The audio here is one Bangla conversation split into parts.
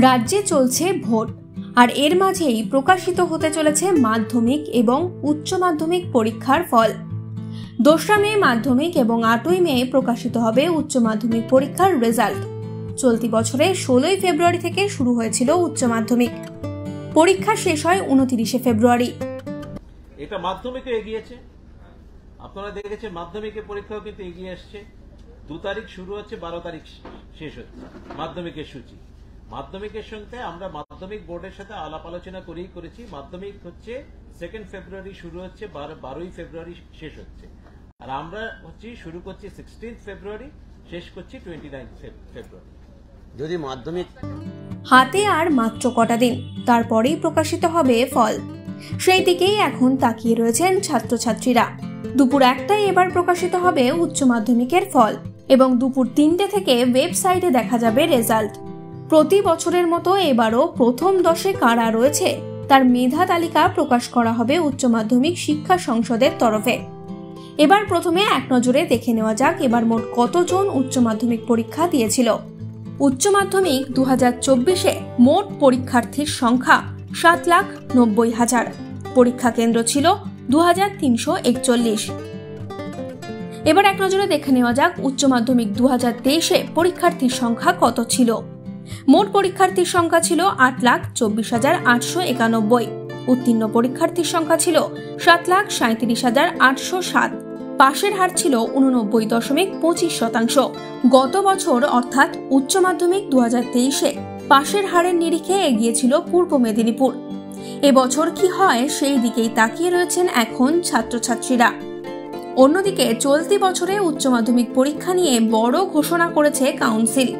রাজ্যে চলছে ভোট, আর এর মাঝেই প্রকাশিত হতে চলেছে মাধ্যমিক এবং উচ্চ মাধ্যমিক পরীক্ষার ফল। 2রা মে মাধ্যমিক এবং 8ই মে প্রকাশিত হবে উচ্চ মাধ্যমিক পরীক্ষার রেজাল্ট। চলতি বছরে 16ই ফেব্রুয়ারি থেকে শুরু হয়েছিল উচ্চ মাধ্যমিক। পরীক্ষা শেষ হয় 29শে ফেব্রুয়ারি। এটা মাধ্যমিকে এগিয়েছে, আপনারা দেখেছেন মাধ্যমিকের পরীক্ষাও কিন্তু এগিয়ে আসছে। 2 তারিখ শুরু হচ্ছে, 12 তারিখ শেষ হচ্ছে মাধ্যমিকের সূচি। মাধ্যমিকের সঙ্গে আমরা মাধ্যমিক বোর্ডের সাথে আলাপ আলোচনা করেছি। মাধ্যমিক হচ্ছে 2 ফেব্রুয়ারি শুরু হচ্ছে, 12ই ফেব্রুয়ারি শেষ হচ্ছে। আর আমরা শুরু করছি 16 ফেব্রুয়ারি, শেষ করছি 29 ফেব্রুয়ারি। যদি মাধ্যমিক হাতে আর মাত্র কটা দিন, তারপরেই প্রকাশিত হবে ফল। সেই দিকেই এখন তাকিয়ে রয়েছেন ছাত্রছাত্রীরা। দুপুর 1টায় এবার প্রকাশিত হবে উচ্চ মাধ্যমিকের ফল এবং দুপুর 3টে থেকে ওয়েবসাইটে দেখা যাবে রেজাল্ট। প্রতি বছরের মতো এবারও প্রথম 10-এ কারা রয়েছে তার মেধা তালিকা প্রকাশ করা হবে উচ্চ মাধ্যমিক শিক্ষা সংসদের তরফে। এবার প্রথমে এক নজরে দেখে নেওয়া যাক এবার মোট কতজন উচ্চ মাধ্যমিক পরীক্ষা দিয়েছিল। উচ্চ মাধ্যমিক 2024-এ মোট পরীক্ষার্থীর সংখ্যা 7,90,000। পরীক্ষা কেন্দ্র ছিল 2341। এবার এক নজরে দেখে নেওয়া যাক উচ্চ মাধ্যমিক 2023-এ পরীক্ষার্থীর সংখ্যা কত ছিল। মোট পরীক্ষার্থীর সংখ্যা ছিল 8,24,891। উত্তীর্ণ পরীক্ষার্থীর সংখ্যা ছিল 7,37,807। পাশের হার ছিল 89.25%। গত বছর অর্থাৎ উচ্চ মাধ্যমিক 2023-এ পাশের হারের নিরিখে এগিয়েছিল পূর্ব মেদিনীপুর। এবছর কি হয় সেই দিকেই তাকিয়ে রয়েছেন এখন ছাত্রছাত্রীরা। অন্যদিকে চলতি বছরে উচ্চ মাধ্যমিক পরীক্ষা নিয়ে বড় ঘোষণা করেছে কাউন্সিল।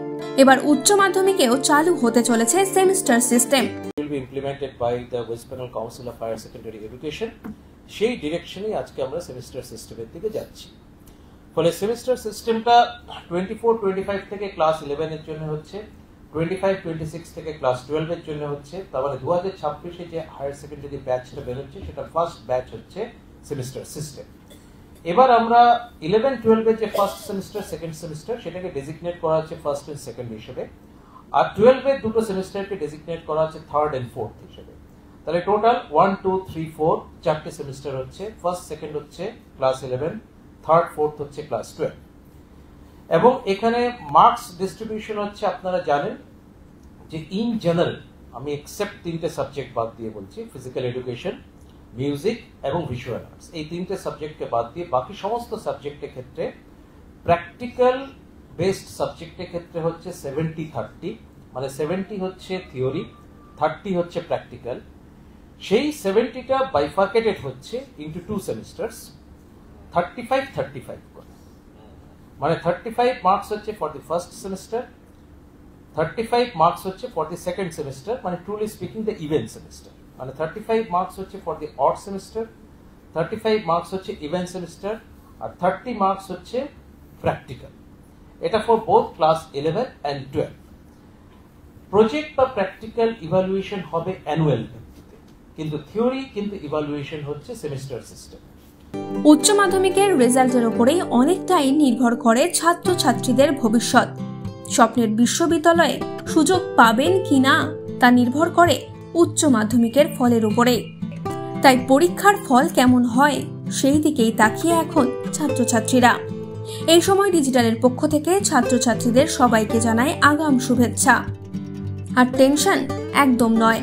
এবার উচ্চ মাধ্যমিকেও চালু হতে চলেছে semester system. will be implemented by the West Bengal Council of Higher Secondary Education। সেই ডিরেকশনে আজকে আমরা সেমিস্টার সিস্টেমের দিকে যাচ্ছি। ফলে সেমিস্টার সিস্টেমটা 24-25 থেকে ক্লাস 11 এর জন্য হচ্ছে, 25-26 থেকে ক্লাস 12 এর জন্য হচ্ছে। তার মানে 2026-এ যে হায়ার সেকেন্ডারি ব্যাচটা বেরোচ্ছে সেটা ফার্স্ট ব্যাচ হচ্ছে সেমিস্টার সিস্টেম। এবার আমরা 11-12 এর যে ফার্স্ট সেমিস্টার সেকেন্ড সেমিস্টার সেটাকে ডেজিগনেট করা হচ্ছে ফার্স্ট এন্ড সেকেন্ড হিসেবে, আর 12 এর দুটো সেমিস্টারকে ডেজিগনেট করা হচ্ছে থার্ড এন্ড ফোর্থ হিসেবে। তাহলে টোটাল 1, 2, 3, 4 চারটে সেমিস্টার হচ্ছে। ফার্স্ট সেকেন্ড হচ্ছে ক্লাস 11, থার্ড ফোর্থ হচ্ছে ক্লাস 12। এবং এখানে মার্কস ডিস্ট্রিবিউশন হচ্ছে, আপনারা জানেন যে ইন জেনারেল, আমি এক্সেপ্ট 3টে সাবজেক্ট বাদ দিয়ে বলছি, ফিজিক্যাল এডুকেশন, মিউজিক এবং ভিজুয়াল আর্টস, এই 3টে সাবজেক্টকে বাদ দিয়ে বাকি সমস্ত সাবজেক্টের ক্ষেত্রে প্র্যাকটিক্যাল বেসড সাবজেক্টের ক্ষেত্রে হচ্ছে 70-30, মানে 70 হচ্ছে থিওরি, 30 হচ্ছে প্র্যাকটিক্যাল। সেই 70টা বাইফার্কেটেড হচ্ছে ইনটু 2 সেমিস্টার্স, 35-35 করে। মানে 35 মার্কস হচ্ছে for the first semester, 35 marks হচ্ছে ফর দি সেকেন্ড সেমিস্টার, মানে truly speaking the even semester. মানে 35 মার্কস হচ্ছে for the odd semester, 35 marks হচ্ছে ইভেন সেমিস্টার, আর 30 মার্কস হচ্ছে প্র্যাকটিক্যাল। এটা for both class 11 and 12। Project বা প্র্যাকটিক্যাল ইভালুয়েশন হবে অ্যানুয়াল ভিত্তিতে, কিন্তু থিওরি কিন্তু ইভালুয়েশন হচ্ছে সেমিস্টার সিস্টেম। উচ্চ মাধ্যমিকের রেজাল্টের উপরেই অনেকটাই নির্ভর করে ছাত্রছাত্রীদের ভবিষ্যৎ। স্বপ্নের বিশ্ববিদ্যালয়ে সুযোগ পাবেন কিনা তা নির্ভর করে উচ্চ মাধ্যমিকের ফলের উপরে। তাই পরীক্ষার ফল কেমন হয় সেই দিকেই তাকিয়ে এখন ছাত্রছাত্রীরা। এই সময় ডিজিটালের পক্ষ থেকে ছাত্রছাত্রীদের সবাইকে জানায় আগাম শুভেচ্ছা। আর টেনশন একদম নয়,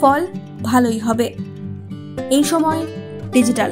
ফল ভালোই হবে। এই সময় ডিজিটাল।